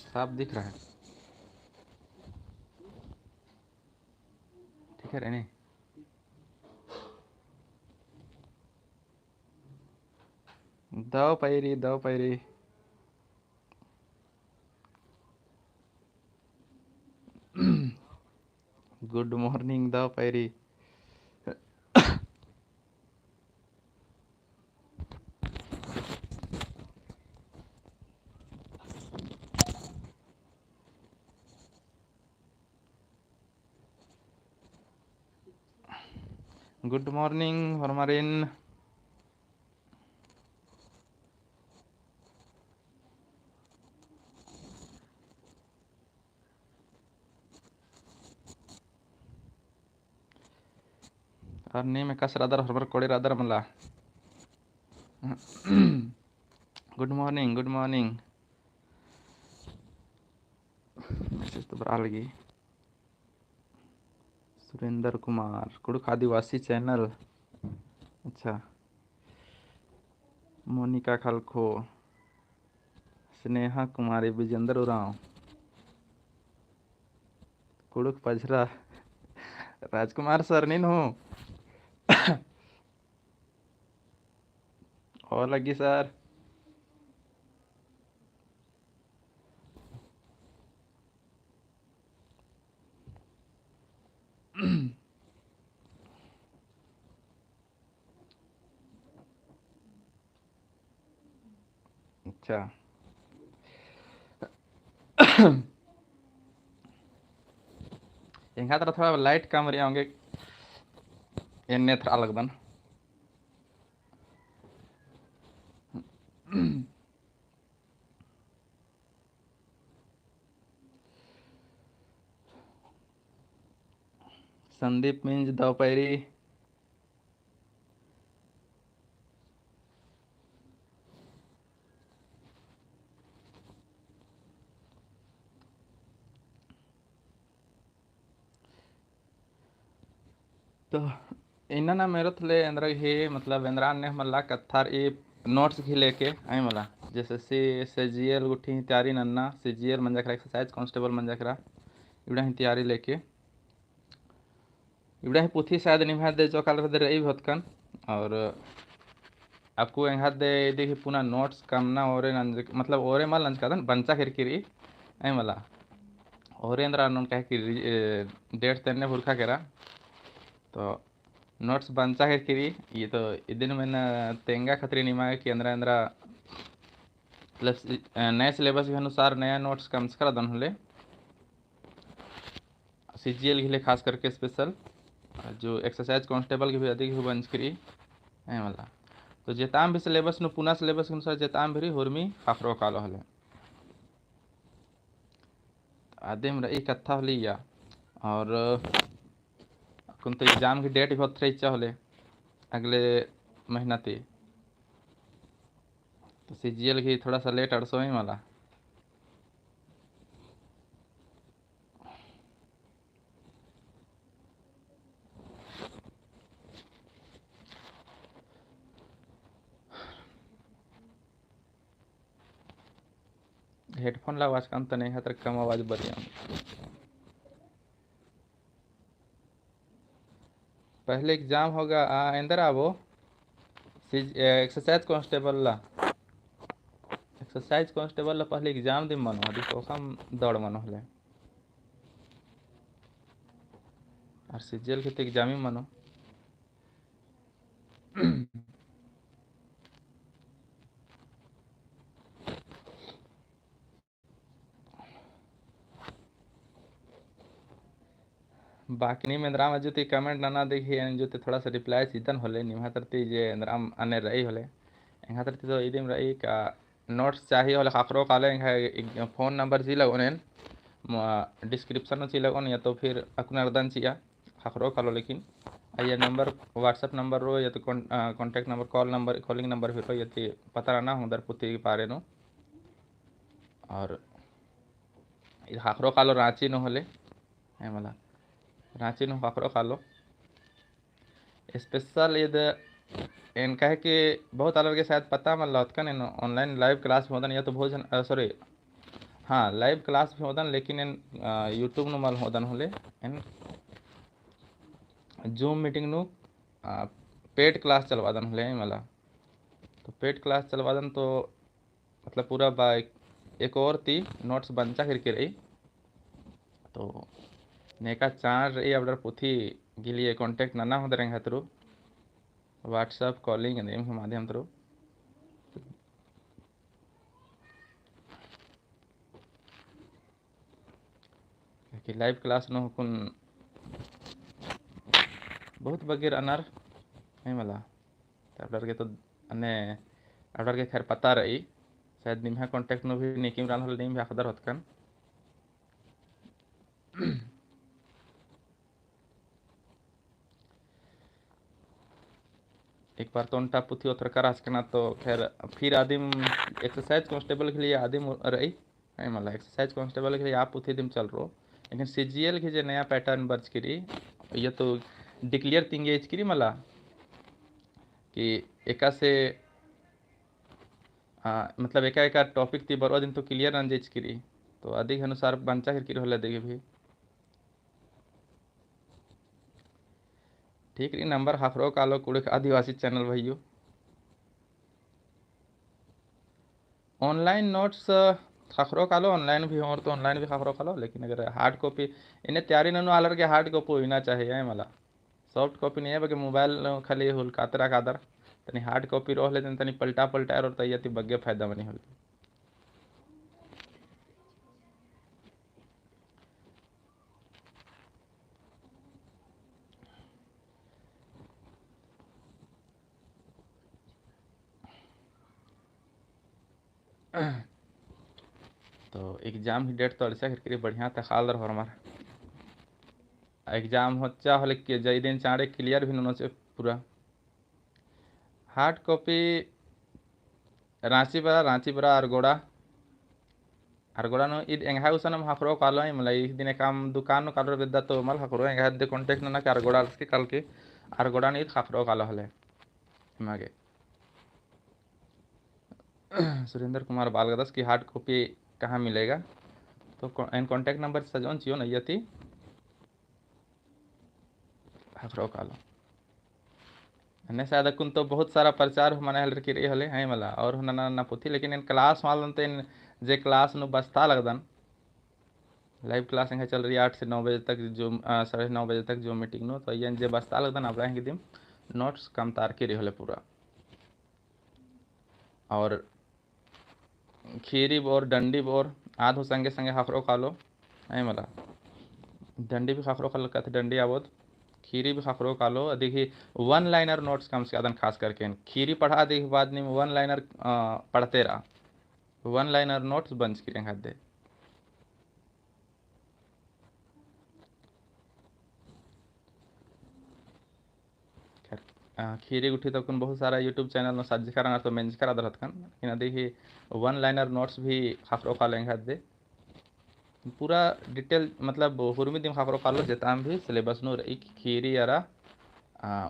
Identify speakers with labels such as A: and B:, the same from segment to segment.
A: साफ दिख रहा है, ठीक है रहने। दो पैरी दो पैरी। गुड मॉर्निंग दो पैरी। Good morning हरमारिन। और नी में कस रादर हरबर कोड़ी रादर मला। Good morning good morning. Message तो बरा लगी। सुरेंद्र कुमार कुड़ुक आदिवासी चैनल। अच्छा। मोनिका खलखो, स्नेहा कुमारी, विजेंद्र उरांव, कुड़ुक पझरा, राजकुमार सर नहीं हूँ। और लगी सर। अच्छा। इंगा तरह थोड़ा लाइट कम रही होंगे इन्ने थोड़ा लगदन। संदीप मिंज दोपहरी। तो इन्ना ना मेरे थले अंदर ही मतलब इंद्रान ने मला कत्थार ये नोट्स ही लेके आई मला जैसे सी जी एल गुठी तैयारी नन्ना सी जी एल मंजकरा एक्सरसाइज कांस्टेबल मंजकरा इवड़ा ही तैयारी लेके इवड़ा ही पुथी शायद निभा दे जो काल दे रही भतकन और आपको यहाँ दे देखिए पुना नोट्स कमना ओरे नंज मतलब ओरे मल नंज का बंचा किरकिरी आई मला ओरे अंदर नोन कह कि डेट तेने भुरखा करा तो नोट्स बंचा किरकिरी ये तो इदिन में तेंगा खतरी निमा कि अंदर अंदर मतलब नए सिलेबस के अनुसार नया नोट्स कम से करा दन होले सी जी एल के लिए खास करके स्पेशल जो एक्सरसाइज कांस्टेबल के भी अधिक भी बंच करी है वाला तो जेताम भी सिलेबस नु पुना सिलेबस के अनुसार जेताम भी हुर्मी खाफरो कालो हले आदिम रही कथा होली या और कुन तो एग्जाम की डेट बहुत रही होले अगले महीना ते तो सी जी एल की थोड़ा सा लेट अड़सो ही वाला हेडफोन ला आवाज कम तो नहीं है तो कम आवाज बढ़िया पहले एग्जाम होगा अंदर आवो एक्सरसाइज कांस्टेबल ला एक्सरसाइज कांस्टेबल ला पहले एग्जाम दिन मनो अभी तो कम दौड़ मनो हले और सीजीएल के तो एग्जाम ही मनो बाकी नहीं में राम जो कमेंट ना देखिए जो थोड़ा सा रिप्लाई सीधन होले निमा तरती जे राम अने रही होले यहाँ तरती तो इदिम रही का नोट्स चाहिए वाले खाखरो काले है फ़ोन नंबर ची लगोन डिस्क्रिप्शन ची लगोन या तो फिर अकुन अर्दन चिया खाखरो कालो लेकिन ये नंबर व्हाट्सएप नंबर रो या तो कॉन्टैक्ट नंबर कॉलिंग नंबर फिर या तो पता रहना हूँ दर पुती पारे नो और खाखरो कालो रांची नो होले है मला रांची नो खाखरो कालो स्पेशल ये इनका है कि बहुत अलग के शायद पता मन लौट का ऑनलाइन लाइव क्लास भी होदन या तो बहुत सॉरी हाँ लाइव क्लास भी होदन लेकिन इन यूट्यूब नु मल होदन होले इन जूम मीटिंग नु पेड क्लास चलवादन होले मला तो पेड क्लास चलवादन तो मतलब पूरा एक और थी नोट्स बंचा करके रही तो नेका चार रही अब पुथी गिलिए कांटेक्ट नना हो दरेंगे थ्रू व्हाट्सएप कॉलिंग माध्यम थ्रू कि लाइव क्लास नो हुकुन बहुत बगैर अनर है मला तब के तो अने अब के खैर पता रही शायद निम्हा कांटेक्ट नो भी निकिम रान होल निम भी होत कन एक बार तो उनटा पुथी उतर कर आसकना तो खैर फिर आदिम एक्सरसाइज कांस्टेबल के लिए आदिम रही है मला एक्सरसाइज कांस्टेबल के लिए आप पुथी दिन चल रो लेकिन सीजीएल के जो नया पैटर्न बर्ज करी ये तो डिक्लेयर तिंगेज करी मला कि एका से मतलब एका एका टॉपिक थी बरो दिन तो क्लियर अंजेज करी तो अधिक अनुसार बंचा कर होले देखे भी ठीक रही नंबर हाफरो कालो कुड़क आदिवासी चैनल भैयो ऑनलाइन नोट्स खखरो कालो ऑनलाइन भी और तो ऑनलाइन भी खखरो कालो लेकिन अगर हार्ड कॉपी इन्हें तैयारी ननु आलर के हार्ड कॉपी होना चाहिए मला सॉफ्ट कॉपी नहीं है बल्कि मोबाइल खाली हुल कातरा कादर तनी हार्ड कॉपी रोह लेते तनी पलटा पलटा और तैयारी बग्गे फायदा बनी होल तो एग्जाम ही डेट तो अड़सा करके बढ़िया था खाल रहो हमारा एग्जाम होचा हले कि जई दिन चाँड़े क्लियर भी नो से पूरा हार्ड कॉपी रांची बरा आरगोड़ा नो इद एंगा उसन हाकरो कालो मतलब इस दिन काम दुकान नो कालो बेदा तो मल हाकरो एंगा दे कांटेक्ट ना के आरगोड़ा के कल के आरगोड़ा नी हाकरो कालो हले मागे सुरेंद्र कुमार बालगदस की हार्ड कॉपी कहाँ मिलेगा तो एन कांटेक्ट नंबर सजोन चियो न यति हाकरो कालो ने शायद कुन तो बहुत सारा प्रचार मने हल की रही हले है मला और ना ना पुथी लेकिन इन क्लास वालन तो इन जे क्लास नु बस्ता लगदन लाइव क्लास यहाँ चल रही है 8 से 9 बजे तक जो 9:30 तक जो मीटिंग नो तो ये जे बस्ता लगदन अब रहेंगे दिन नोट्स कम तार के रही पूरा और खीरी बोर डंडी बोर आधो संगे संगे हाफरो खालो है मला डंडी भी हाफरो खाल कथ डंडी आवत खीरी भी हाफरो खालो देखिए वन लाइनर नोट्स कम से आदन खास करके खीरी पढ़ा देखिए बाद में वन लाइनर पढ़ते रहा वन लाइनर नोट्स बंच की दे खीरी उठी तो बहुत सारा यूट्यूब चैनल में सज्ज करा तो मेंज करा दरत कन इन देखिए वन लाइनर नोट्स भी खाफरो खा लेंगे दे पूरा डिटेल मतलब हुरमी दिम खाफरो खालो जेताम भी सिलेबस नो रही खीरी यारा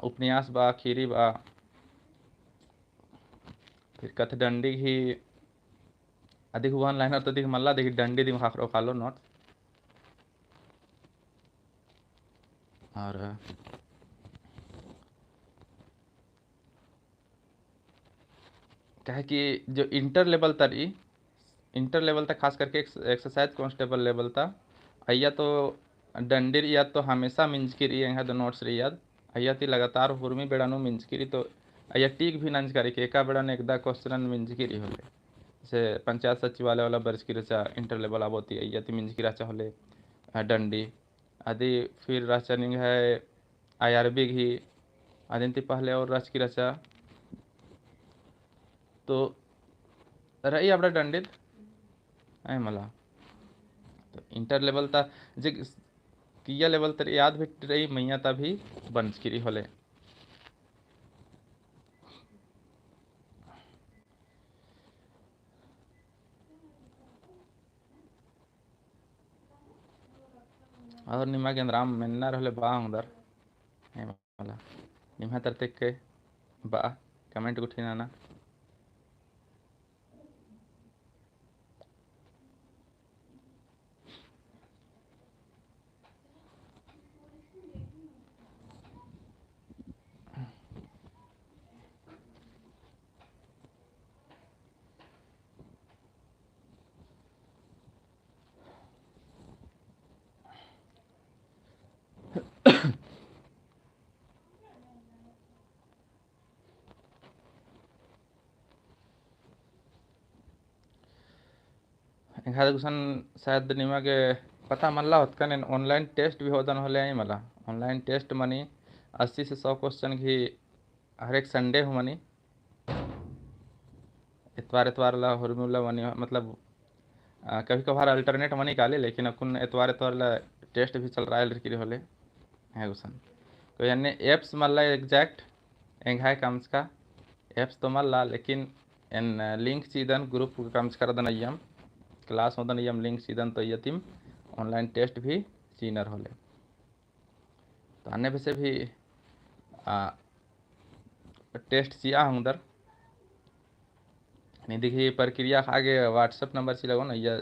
A: उपन्यास बा खीरी बा फिर कथ डंडी ही अधिक वन लाइनर तो दिख मल्ला देखी डंडी दिम खाफरो खालो नोट और कहे कि जो इंटर लेवल तक खास करके एक्सरसाइज कांस्टेबल लेवल था अय्या तो डंडीर याद तो हमेशा मिंजकिरी यहाँ तो नोट्स रही याद अय्या ती लगातार हुरमी बेड़ानो मिंजकिरी तो अय्या टीक भी नंज करी के एका बेड़ा ने एकदा क्वेश्चन मिंजकिरी होले जैसे पंचायत सचिवालय वाला बर्ज की रचा इंटर लेवल आबोती अय्या ती मिंजकी रचा होले डंडी आदि फिर रचनिंग है IRB घी आदिन ती पहले और रच की रचा तो रही आपला दंडित ऐ मला तो इंटर लेवल ता जे किया लेवल तर याद भी रही मैया तभी बनस्किरी होले और निमा के राम मेन्ना रहले बा उधर ऐ मला निमा तरते के बा कमेंट कुठिना ना एखाद कुसन शायद निमा के पता मल्ला होत कन ऑनलाइन टेस्ट भी होदन होले आई मला ऑनलाइन टेस्ट मनी 80 से 100 क्वेश्चन की हर एक संडे हो मनी इतवार इतवार ला हुरमुला मनी मतलब कभी कभार अल्टरनेट मनी काले लेकिन अकुन इतवार इतवार ला टेस्ट भी चल रहा है लड़की होले है कुसन तो यानी एप्स मल्ला एग्जैक्ट एंघाय कम्स का एप्स तो मल्ला लेकिन एन लिंक चीदन ग्रुप कम्स कर दन अय्यम क्लास होदन अय्यम लिंक चीदन तो यतिम ऑनलाइन टेस्ट भी चीनर होले तो अन्य से भी टेस्ट चिया हूँ देखिए प्रक्रिया आगे व्हाट्सअप नंबर से लगो ना या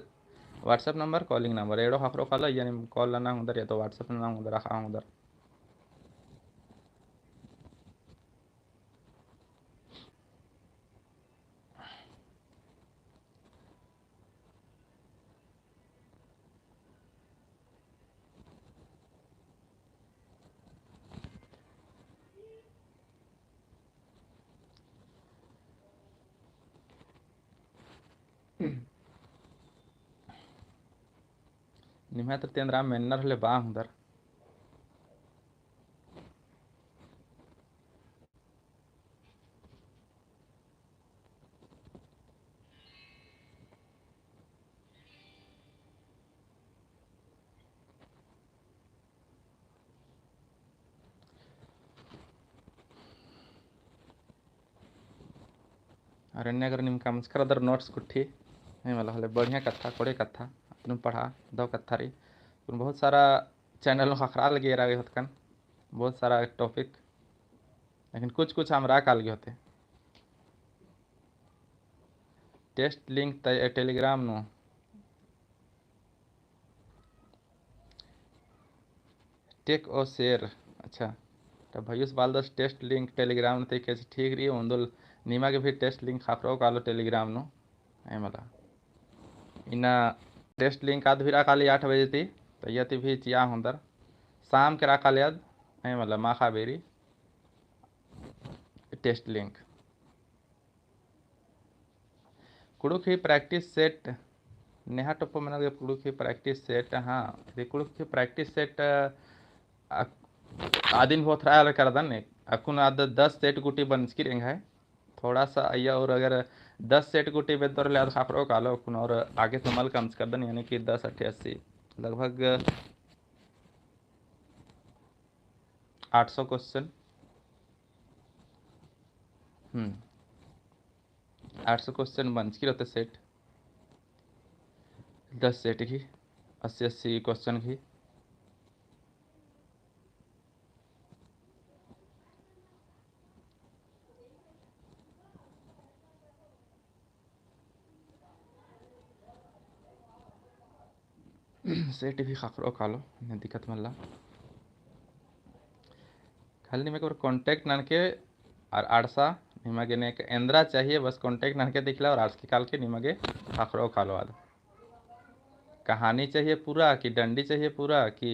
A: व्हाट्सअप नंबर कॉलिंग नंबर एडो हाफरो खाला यानी कॉल लाना उधर या तो व्हाट्सअप ना उधर रखा उधर निम्हा तो तेंद्रा मेन्नर ले बा उधर अरण्य अगर निम कमस्कर अदर नोट्स कुट्ठी नहीं वाला हले बढ़िया कथा कोड़े कथा तुम पढ़ा दो कथा रही तुम बहुत सारा चैनल खखरा लगे रहे होत कन बहुत सारा टॉपिक लेकिन कुछ कुछ हमरा काल के होते टेस्ट लिंक टेलीग्राम नो टेक और शेयर अच्छा तो भैयुस बाल दस टेस्ट लिंक टेलीग्राम ते कैसे ठीक रही उन्दुल नीमा के भी टेस्ट लिंक खाफरो कालो टेलीग्राम नो ऐ मला इना टेस्ट लिंक आद भी राकाली 8 बजे थी तो यति भी चिया होंदर शाम के राकाल याद ऐ मला माखा बेरी टेस्ट लिंक कुड़ुक ही प्रैक्टिस सेट नेहा टप्पो मन कुड़ुक ही प्रैक्टिस सेट हाँ कुड़ुक ही प्रैक्टिस सेट आदिन बहुत रहा कर दन अकुन आद 10 सेट गुटी बनस्किर है थोड़ा सा आइया और अगर 10 सेट गुटी बेदर ले खाफरो कालो अकुन और आगे तो मल कम्स कर दन यानी कि 10 88 लगभग 800 क्वेश्चन 800 क्वेश्चन बनस्किर होते सेट 10 सेट की 80 क्वेश्चन की सेट भी खाफरो कालो दिक्कत मल्ला खाली मेरे को कॉन्टैक्ट ननके और आड़सा निमगे ने एंद्रा चाहिए बस कॉन्टैक्ट ननके दिखला और आर्स की काल के निमगे खाखरो खालो आद कहानी चाहिए पूरा कि डंडी चाहिए पूरा कि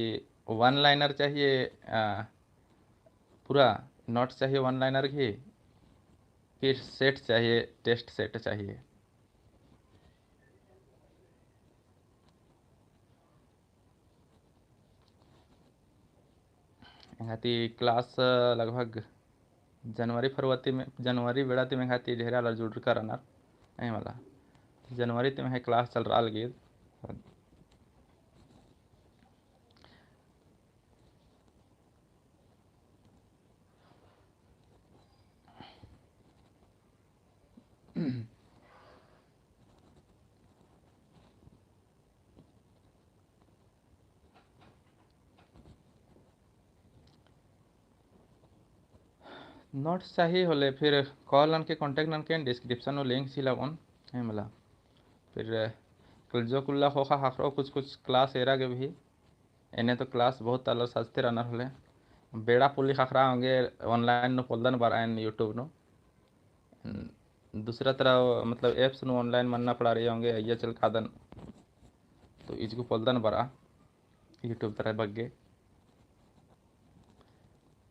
A: वन लाइनर चाहिए पूरा नोट चाहिए वन लाइनर की फिर सेट चाहिए टेस्ट सेट चाहिए यहाँ क्लास लगभग जनवरी फरवरी में जनवरी बेड़ा में खाती ढेरा जुड़ कर अनार नहीं मला जनवरी ते में क्लास चल रहा लगी नोट्स चाहिए होले फिर कॉल अन के कॉन्टेक्ट नन के डिस्क्रिप्शन में लिंक छिला कौन है मला फिर कल जो कुल्ला खोखा हाकरो कुछ कुछ क्लास एरा के भी इन्हें तो क्लास बहुत अलग सस्ते रहना होले बेड़ा पुली खखरा होंगे ऑनलाइन नो पोल्दन बारायन यूट्यूब नो दूसरा तरह मतलब एप्स नो ऑनलाइन मनना पड़ा रही होंगे ये चल कादन तो इसको पोल्दन बरा यूट्यूब तरह बग्गे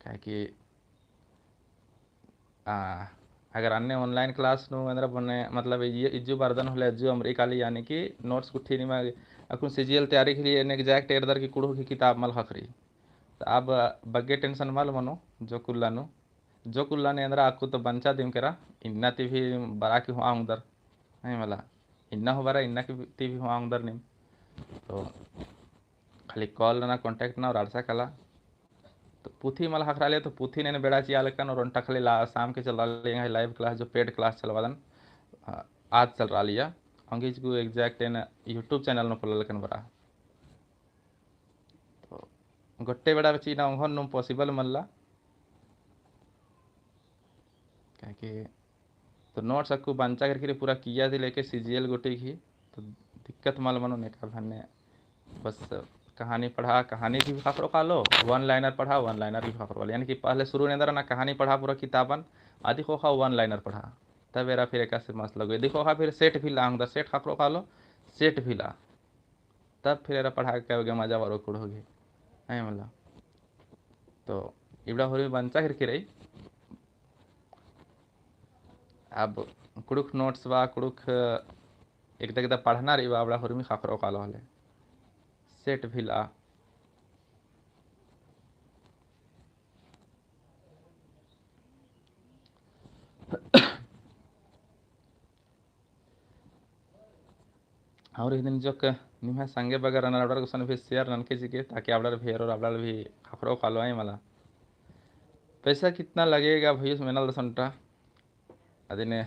A: क्या कि अगर अन्य ऑनलाइन क्लास नु अंदर बने मतलब ये इज्जू बर्दन होले इज्जू अमेरिका ली यानी कि नोट्स कुट्ठी नि में अकुन सीजीएल तैयारी के लिए एग्जैक्ट एरदर की कुड़ू की किताब मल हखरी तो अब बग्गे टेंशन मल मनो जो कुल्ला ने अंदर आपको तो बंचा दिम करा इन्ना ती भी बरा की हुआ उधर नहीं मला इन्ना हो बरा इन्ना की ती भी हुआ उधर नहीं तो खाली कॉल ना कॉन्टैक्ट ना और आरसा कला तो पुथी मला हकरा ले तो पुथी ने बेड़ा चिया लेकन और उनटा खाली शाम के चल रहा है लाइव क्लास जो पेड क्लास चलवादन आज चल रहा लिया अंगीज को एग्जैक्ट इन यूट्यूब चैनल न पड़ल लेकिन बरा तो गोटे बेड़ा बची ना उहन नुम पॉसिबल मल्ला क्या कि तो नोट्स अक्कू बंचा करके पूरा किया थी लेके सीजीएल गोटी की तो दिक्कत मल मनो ने का भन्ने बस कहानी पढ़ा कहानी की भी फाफरो का लो वन लाइनर पढ़ा वन लाइनर की फाफरो वाले यानी कि पहले शुरू ने अंदर ना कहानी पढ़ा पूरा किताबन आदि को खा वन लाइनर पढ़ा तब मेरा फिर एक से मस्त लगे देखो खा फिर सेट भी ला अंदर सेट फाफरो का लो सेट भी ला तब फिर एरा पढ़ा के होगे मजा वारो कुड़ होगी नहीं मतलब तो इबड़ा हो बंचा करके रही अब कुड़ुक नोट्स बा कुड़ुक एकदा पढ़ना रही बा बड़ा हो खाफरो का लो हले सेट भी ला और ಇದನ್ನ ಜೊಕ್ಕ ನಿಮ್ಮ ಸಂಗೆ ಬಗರ ನನ್ನ ಆರ್ಡರ್ ಕುಸನ भी शेयर नन के जिके ताकि आबडर भी और आबडर भी खखरो खालो आई मला पैसा कितना लगेगा भैया मेनल दसंटा अदिने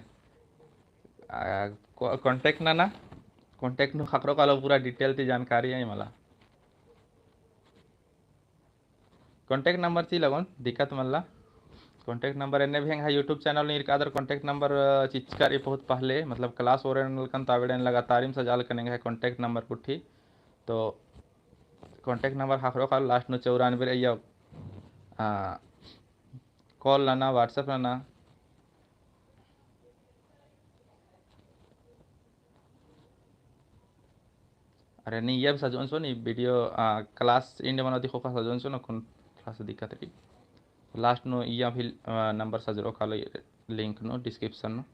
A: कांटेक्ट ना कांटेक्ट नु खखरो खालो पूरा डिटेल ती जानकारी आई मला कांटेक्ट नंबर ची लगन दिक्कत मला कांटेक्ट नंबर एने भी है यूट्यूब चैनल नीर कादर कांटेक्ट नंबर चिचकारी बहुत पहले मतलब क्लास और कन तावेड़न लगातार सजाल कनेंगे है कांटेक्ट नंबर कुट्ठी तो कांटेक्ट नंबर हाकरो का लास्ट नो 94 या कॉल लाना व्हाट्सएप लाना अरे नहीं ये सजोन सो नहीं वीडियो क्लास इंड मनो दिखो का सजोन सो ना कौन क्लास दिक्कत रही लास्ट नो या भी नंबर सजरो का लिंक नो डिस्क्रिप्शन नो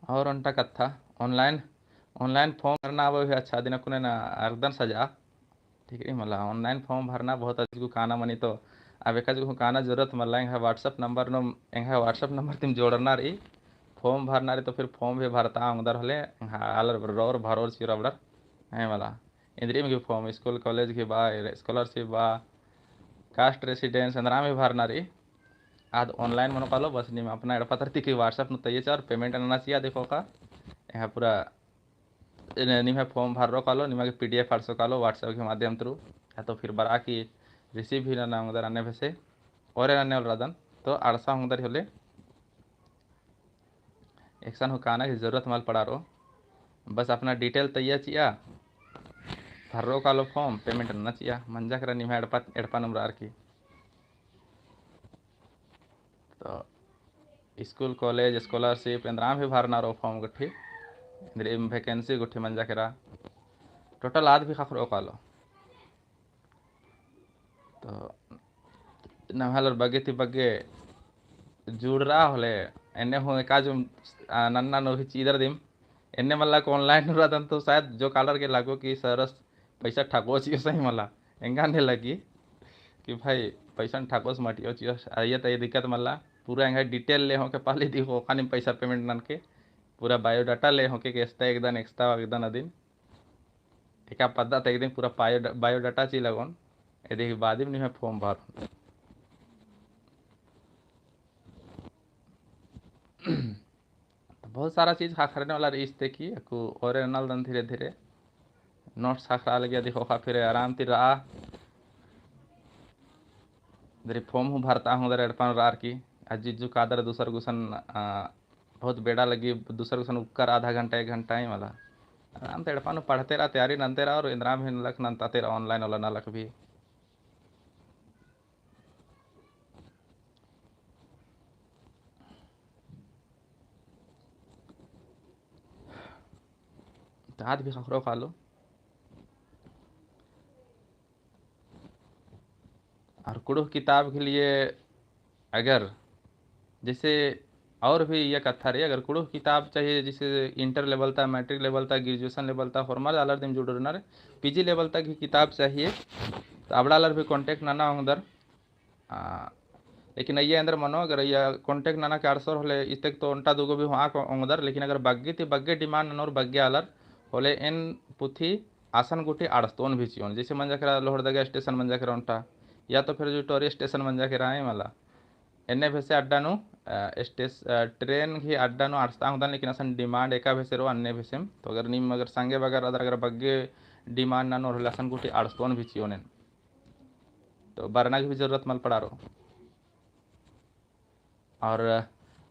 A: और उनटा कथा ऑनलाइन ऑनलाइन फॉर्म भरना वो भी अच्छा दिन को ना अर्दन सजा ठीक है मला ऑनलाइन फॉर्म भरना बहुत अच्छी को काना मनी तो अब एक को काना जरूरत मला है व्हाट्सअप नंबर नो है व्हाट्सअप नंबर तुम जोड़ना रही फॉर्म भरना रही तो फिर फॉर्म भी भरता उधर हले आलर रोर भरोर सी रबड़र है मला इंद्री में फॉर्म स्कूल कॉलेज के बा स्कॉलरशिप बा कास्ट रेसिडेंस अंदर में भरना रही आज ऑनलाइन मनो कालो बस नहीं अपना पत्र थी कि व्हाट्सअप नो तैयार चार पेमेंट आना चाहिए देखो का यहाँ पूरा निमे फॉर्म भर रो कालो निमे पीडीएफ फाड़सो कालो व्हाट्सएप के माध्यम थ्रू या तो फिर बरा की रिसीव भी ना उधर आने भेसे और आने वाला रदन तो अड़सा उधर होले एक्शन हो काना की जरूरत माल पड़ा रो बस अपना डिटेल तैयार चिया भर रो कालो फॉर्म पेमेंट ना चिया मंजा करा निमे एड़पा नंबर आर की तो स्कूल कॉलेज स्कॉलरशिप इंद्रा भी भरना रो फॉर्म गुट्ठी वैकेंसी गुट्ठी मंजा करा टोटल आद भी खखरो कालो तो नहल और बगे थी बगे जुड़ रहा होले एने हो का जो नन्ना नो इधर दिम एने मल्ला को ऑनलाइन रदन तो शायद जो कालर के लागो कि सरस पैसा ठाको चाहिए सही मला एंगाने लगी कि भाई पैसा ठाकोस मटियो चियो आइए तो ये दिक्कत मल्ला पूरा एंगा डिटेल ले हो के पहले दी हो खानी पैसा पेमेंट नन के पूरा बायोडाटा ले हो के केस्ता एकदम एक्स्ट्रा एकदम अदिन एक पद्धत एक दिन पूरा बायोडाटा ची लगन ये देखिए बाद में नहीं फॉर्म भर तो बहुत सारा चीज़ खाखरने वाला रईस थे कि और नल दन धीरे धीरे नोट्स खाखरा लगे देखो खा फिर आराम ती रहा दरी फॉर्म हूँ भरता हूँ दर एडपान रार की आज जिज्जू कादर दूसर गुसन बहुत बेड़ा लगी दूसर गुसन उपकर आधा घंटा 1 घंटा ही वाला आराम से एडपान पढ़ते रहा तैयारी नंते रहा और इंद्रा भी नलक नंताते रहा ऑनलाइन वाला नलक भी तो आज भी खखरो खा लो और कुड़ू किताब के लिए अगर जैसे और भी यह कथा रही अगर कुड़ू किताब चाहिए जैसे इंटर लेवल तक मैट्रिक लेवल तक ग्रेजुएशन लेवल तक फॉर्मल अलर दिन जुड़नर पीजी लेवल तक ही किताब चाहिए तो अबड़ा अलर भी कॉन्टेक्ट नाना होंदर लेकिन ये अंदर मनो अगर ये कॉन्टेक्ट नाना के आरसर होले इतक तो उनटा दुगो भी वहाँ होंदर लेकिन अगर बग्गे थी बग्गे डिमांड नोर बग्गे अलर होले इन पुथी आसन गुटी आड़स्तोन भी चियोन जैसे मन जाकर लोहरदगा स्टेशन मन जाकर उनटा या तो फिर जो टोरी स्टेशन मन जाकर आए वाला एने भेसे अड्डानु ट्रेन ही अड्डानु आड़स्ता होता लेकिन असन डिमांड एका भेसे रो अन्य भेसेम तो अगर निम अगर संगे बगर अगर बग्गे डिमांड ना नो असन गुटी आड़स्तोन भी चियोन तो बरना की भी जरूरत मल पड़ा रो और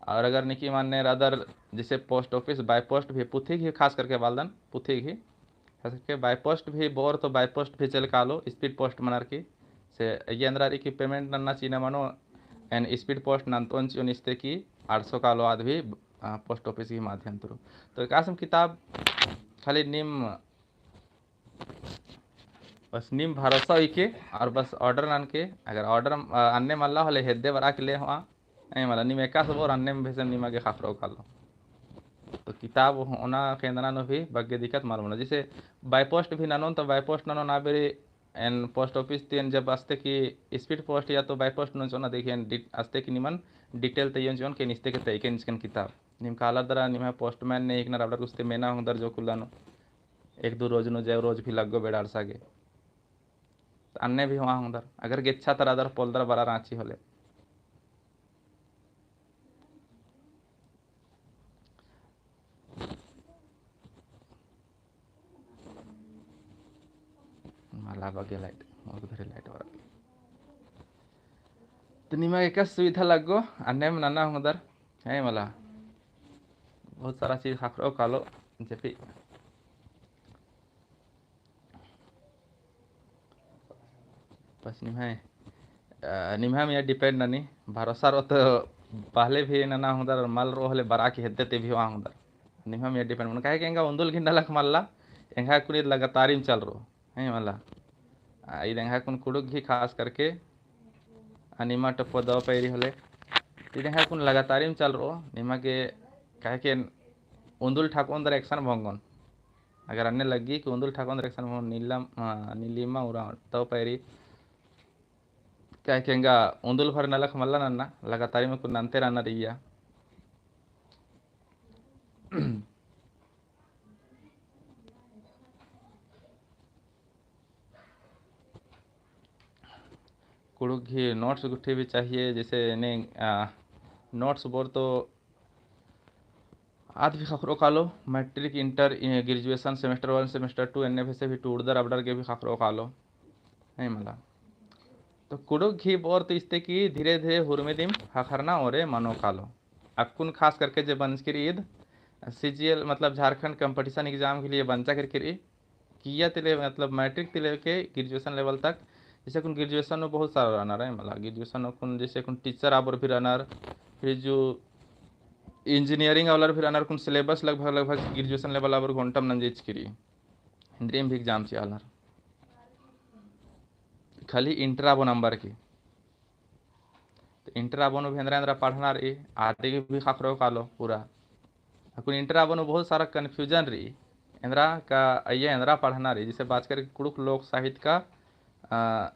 A: अगर निकी मानने अदर जैसे पोस्ट ऑफिस बाय पोस्ट भी पुथी ही खास करके बालदन पुथी ही खास करके बाय पोस्ट भी बोर तो बाय पोस्ट भी चल कालो स्पीड पोस्ट मनर की से ये अंदर की पेमेंट नन्ना चीना मानो एंड स्पीड पोस्ट नंतोन चियोन इस्ते की 800 कालो आद भी पोस्ट ऑफिस के माध्यम थ्रू तो कासम किताब खाली निम बस निम भरोसा हुई के और बस ऑर्डर नन के अगर ऑर्डर अन्य मल्ला होले हेदे बरा के ले हुआ ऐ मला निम एका सब और अन्य में भेसे निमा के खाफरो कालो तो किताब होना केंद्र नो भी बग्गे दिक्कत मालूम ना जैसे बाय पोस्ट भी नानो तो बाय पोस्ट नानो ना बेरे एन पोस्ट ऑफिस तीन जब आस्ते की स्पीड पोस्ट या तो बाय पोस्ट नो चोना देखिए आस्ते की निमन डिटेल तयन चोन के निस्ते के तयके निस्कन किताब निम काला दरा निम पोस्टमैन ने एक ना रबड़ कुस्ते मेना होंदर जो कुलानो 1-2 रोज नो जय रोज भी लगो बेड़ार सागे अन्य भी वहाँ होंदर अगर गेच्छा तर अदर पोलदर बरा रांची होले मला बगे लाइट धरे लाइट वाला तो निमा एक सुविधा लगो अन्य में नाना होंदर है मला बहुत सारा चीज खाखरो कालो जपी बस निम्हा में डिपेंड ननी भरोसा रो तो पहले भी नाना होंदर मल रो हले बरा की हेदे ते भी वहाँ होंदर निम्हा में डिपेंड मन कहे एंगा उंदुल गिंडा लख मल्ला एंगा कुनी लगातार चल रो है मला इदेंगा कुन कुड़ुक ही खास करके निमा टप्पो दो पैरी होले इदेंगा कुन लगातार चल रो निमा के कहे के उंदुल ठाकुर अंदर एक्शन भंगन अगर अन्य लगी कि उंदुल ठाकुर अंदर एक्शन भंगन नीलिमा उरा तो पैरी क्या केंगा उंदुल भर नलक मल्ला नन्ना लगातार में कुछ नंते रहना रहिया कुड़ुक ही नोट्स गुट्ठी भी चाहिए जैसे ने नोट्स बोर तो आज भी खखरो कालो matric inter graduation semester 1 semester 2 एन से भी टूटदर अबडर के भी खखरो कालो है मला तो कुड़ुक ही बोर तो इसते की धीरे धीरे हुरमे दिम खखरना ओरे मनो कालो अकुन खास करके जो बनस्किरी ईद CGL मतलब झारखंड कंपटीशन एग्जाम के लिए बंचा करके किया तिले मतलब मैट्रिक तिले के ग्रेजुएशन लेवल तक जैसे कुन ग्रेजुएशन में बहुत सारा रनर है मतलब ग्रेजुएशन में कुन जैसे कुन टीचर आबर भी रनर फिर जो इंजीनियरिंग वाला भी रनर कुन सिलेबस लगभग लगभग ग्रेजुएशन लेवल आबर घंटम नंजेच करी ड्रीम भी एग्जाम से आलर खाली इंटर आबो नंबर की तो इंटर आबोनो भेंद्रा इंद्रा पढ़ना रही आदि के भी खाखरो कालो पूरा अकुन इंटर आबोनो बहुत सारा कन्फ्यूजन रही इंद्रा का ये इंद्रा पढ़ना रही जिसे बात करें कुड़ुक लोक साहित्य का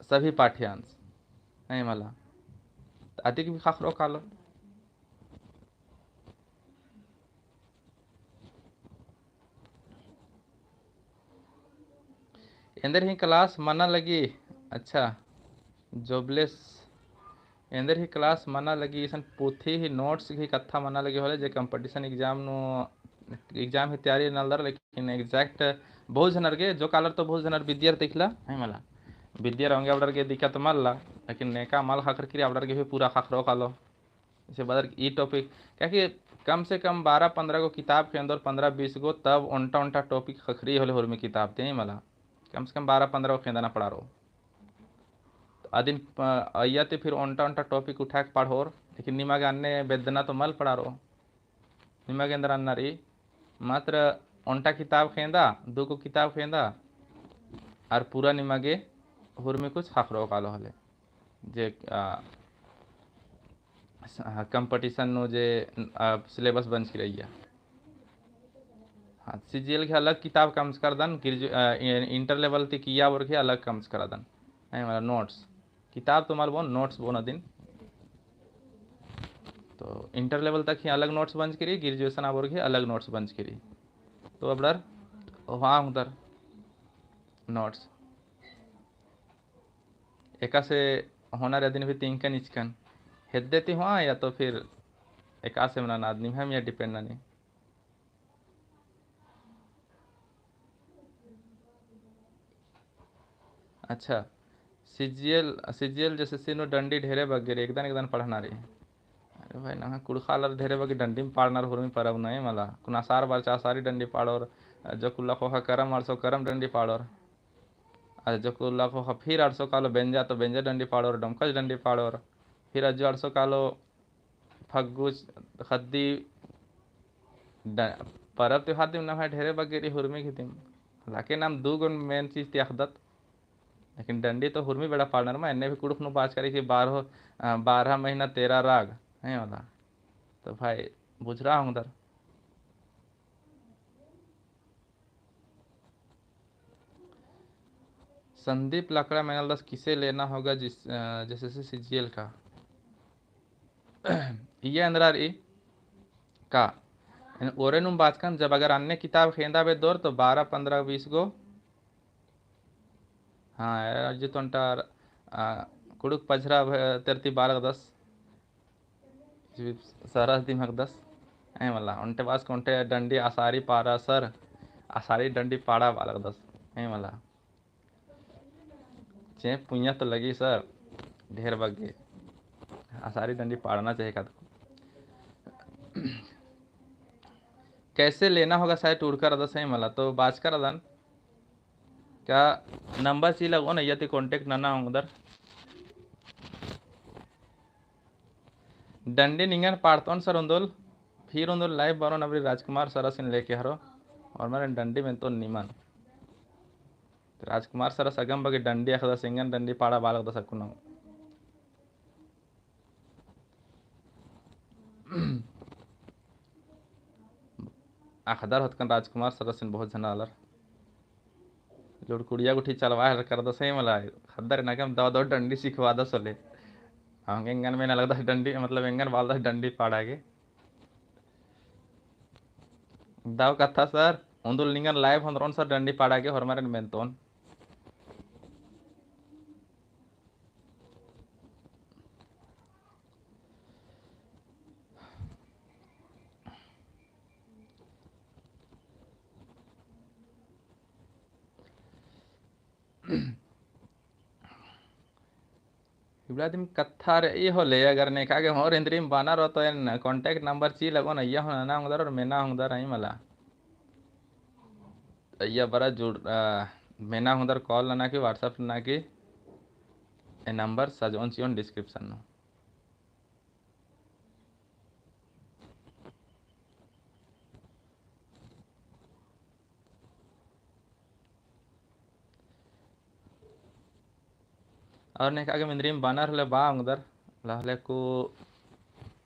A: सभी पाठ्यांश नहीं मला आदि के भी खाखरो कालो इंदर ही क्लास मना लगी अच्छा जोबलेस इंदर ही क्लास मना लगी इसन पोथी ही नोट्स ही कथा मना लगी होले जे कंपटीशन एग्जाम नो एग्जाम ही तैयारी नलदर लेकिन एग्जैक्ट बहुत जनर के जो कालर तो बहुत जनर विद्यार देखला नहीं मला विद्यार होंगे आवडर के दिक्कत मल्ला लेकिन नेका माल खाकर के आवडर के भी पूरा खाखरो कालो इसे बदर ई टॉपिक क्या कि कम से कम 12-15 को किताब के अंदर 15-20 को तब उनटा उनटा टॉपिक खखरी होले होर में किताब ते मला कम से कम 12-15 को खेदाना पड़ा रो अदिन अय्या ते फिर ओंटा ओंटा टॉपिक उठा के पढ़ोर लेकिन निमागे अन्ने बेदना तो मल पड़ा रो निमागे अंदर अन्ना रही मात्र ओंटा किताब खेंदा 2 को किताब खेंदा और पूरा निमागे हुर में कुछ खाखरो कालो हले जे कंपटीशन नो जे सिलेबस बन की रही है हाँ सीजीएल के अलग किताब कम्स कर दन इंटर लेवल ती किया और के अलग कम्स कर दन नहीं मतलब नोट्स किताब तो माल बोन नोट्स बोना दिन तो इंटर लेवल तक ही अलग नोट्स बंच करी ग्रेजुएशन आवर के अलग नोट्स बंच करी तो अब डर वहाँ उधर नोट्स एका से होना रे दिन भी तीन का निचकन हेद देती हुआ या तो फिर एका से मना आदमी हम या डिपेंड नहीं अच्छा सीजीएल जैसे सीनो डंडी ढेरे बगेरे एकदन एकदन पढ़ना रही अरे भाई ना कुड़खालर ढेरे बगी डंडी में पाड़नार हुरमी परब नहीं मला कुना सार बार सारी डंडी पाड़ोर जो कुल्ला खोखा करम आरसो करम डंडी पाड़ोर अरे जो कुल्ला खोखा फिर आरसो कालो बेंजा तो बेंजा डंडी पाड़ोर डमकच डंडी पाड़ोर फिर अज्जो आरसो कालो फग्गू खद्दी परब त्योहार दिन ना भाई ढेरे बगेरी हुरमी की तिम लाके नाम दू गुण मेन चीज त्यागदत लेकिन डंडी तो हुरमी बड़ा पार्टनर में एने भी कुड़ुक नु बात करी कि 12 महीना 13 राग है वाला तो भाई बुझ रहा हूँ उधर संदीप लकड़ा मैंने दस किसे लेना होगा जैसे से सीजीएल का ये अंदर ई का ओरे नुम बात कर जब अगर अन्य किताब खेंदा बे दौर तो 12-15-20 गो हाँ अर्जित अंटार कुड़ुक पझरा तेरती 12-10 सरस दिमाग 10 ऐ वाला उनटे पास कोंटे डंडी आसारी पारा सर आसारी डंडी पाड़ा 12-10 ऐ वाला चे पुइया तो लगी सर ढेर बगे आसारी डंडी पाड़ना चाहिए का कैसे लेना होगा शायद टूर अदा सही मला तो बाज कर अदन क्या नंबर सी लगो ना यदि कॉन्टेक्ट ना हो उधर डंडी निंगन पाड़तोन सर उंदोल फिर उंदोल लाइव बनो नबरी राजकुमार सरसिन लेके हरो और मेरे डंडी में तो निमन राजकुमार सरस अगम बगे डंडी अखदा सिंगन डंडी पाड़ा बालक दा सकुना अखदर हतकन राजकुमार सरसिन बहुत जना अलर जोड़ कुड़िया गुठी चलवा कर दो सही मला खद्दर नगम दो दो डंडी सिखवा दो सोले हम एंगन में न लगता डंडी मतलब एंगन वाल डंडी पाड़ागे दाव कथा सर उंदुल निंगन लाइव होंद्रोन सर डंडी पाड़ागे हरमारन मेंतोन इब्राहिम कत्था रे ये होले अगर ने कागे होर इंद्रिम बाना रो तो एन कांटेक्ट नंबर ची लगो न या होना ना उधर और मेना उधर आई मला या बरा जुड़ मेना उधर कॉल ना की व्हाट्सएप ना की ए नंबर सजोन सी डिस्क्रिप्शन नो और ने कागे इंद्रिम बाना रहले बा उधर लाहले को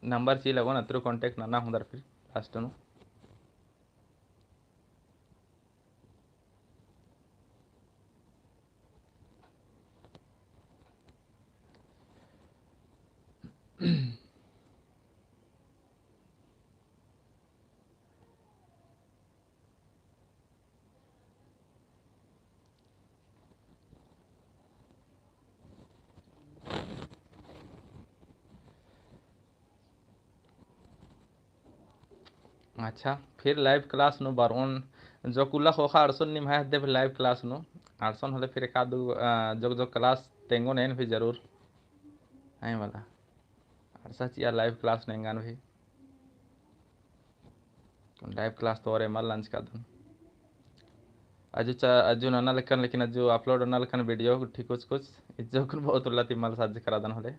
A: नंबर ची लगो ना तेरे कांटेक्ट ना होंदर फिर लास्ट नो अच्छा फिर लाइव क्लास नो बारोन जो कुला खोखा आरसन निम है दे लाइव क्लास नो आरसन होले फिर एक आध जो जो क्लास तेंगो नेन भी जरूर आई वाला आरसा चिया लाइव क्लास नेंगान भी लाइव क्लास तो और एमल लंच का दन अजु नना लेकिन लेकिन अजु अपलोड होना लेकिन वीडियो ठीक कुछ इज्जो कुल बहुत उल्ला तिमल साज करा दन होले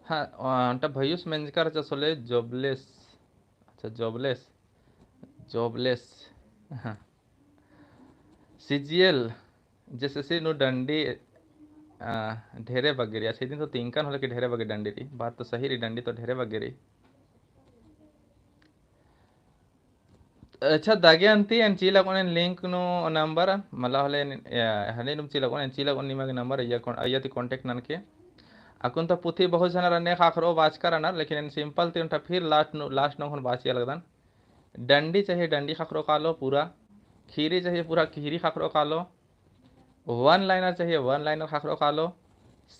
A: हाँ अंटा भयूस मेंजकर चसोले जॉबलेस अच्छा जॉबलेस जॉबलेस हाँ सीजीएल जैसे से नो डंडी ढेरे बगेरी अच्छे दिन तो तीनकन होले कि ढेरे बगे डंडी रही बात तो सही रही डंडी तो ढेरे बगे रही अच्छा दागे अंती एन चीला कोन लिंक नो नंबर मला होले हने नुम चीला कोन निमा के नंबर अय्या ती कांटेक्ट नन के अकुन तो पुथी बहुत जन रने खाखरो बाच कर अनर लेकिन इन सिंपल ती उनटा फिर लास्ट नो बाची लगदन डंडी चाहिए डंडी खाखरो कालो पूरा खीरी चाहिए पूरा खीरी खाखरो कालो वन लाइनर चाहिए वन लाइनर खाखरो कालो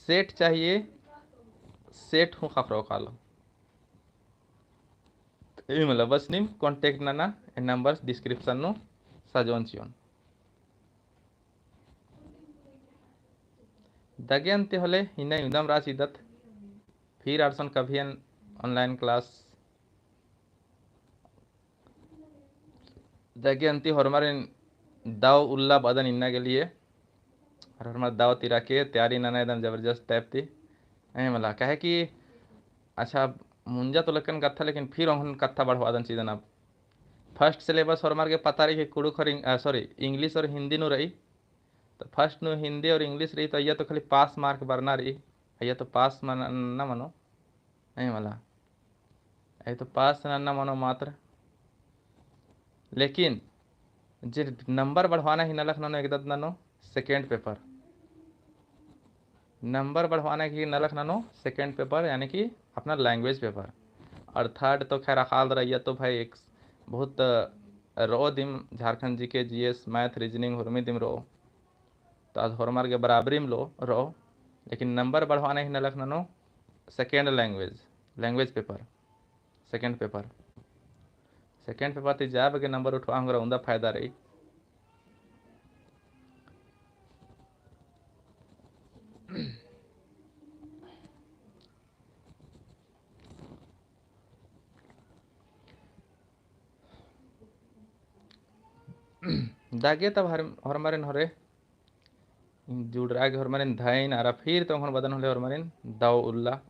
A: सेट चाहिए सेट हूँ खाखरो कालो ये मतलब बस निम कांटेक्ट नाना नंबर डिस्क्रिप्शन नो सजोन चियोन दगे अंते होले हिना युदम रास इदत फिर आरसन कभी ऑनलाइन क्लास दगे अंती हरमारे दाव उल्ला बदन इन्ना के लिए और हमारा दाव तिरा के तैयारी नाना एकदम जबरदस्त टाइप थी ऐ मला कहे कि अच्छा मुंजा तो लकन कथा लेकिन फिर उन कथा बढ़वा दन सीजन अब फर्स्ट सिलेबस हमारे के पता रही कि कुड़ुक और सॉरी इंग्लिश और हिंदी नो रही तो फर्स्ट नो हिंदी और इंग्लिश रही तो यह तो खाली पास मार्क भरना रही यह तो पास मन ना मनो नहीं मला ये तो पास ना मनो मात्र लेकिन जे नंबर बढ़वाना ही नलख नो एकदम ननो सेकेंड पेपर नंबर बढ़वाना की नलख ननो सेकेंड पेपर यानी कि अपना लैंग्वेज पेपर और थर्ड तो खैर अकाल रही तो भाई एक बहुत रो दिम झारखंड जी के जीएस मैथ रीजनिंग हुरमी दिम रो तो आज हरमार के बराबरी में लो रो लेकिन नंबर बढ़वाने ही नलख ननो second language language paper second paper second paper ती जाब के नंबर उठवा हंगरा उंदा फायदा रही दागे तब हरमारिन हरे जुड़ रहा हरमारिन धाइन आरा फिर तो बदन होले हरमारिन दाव उल्ला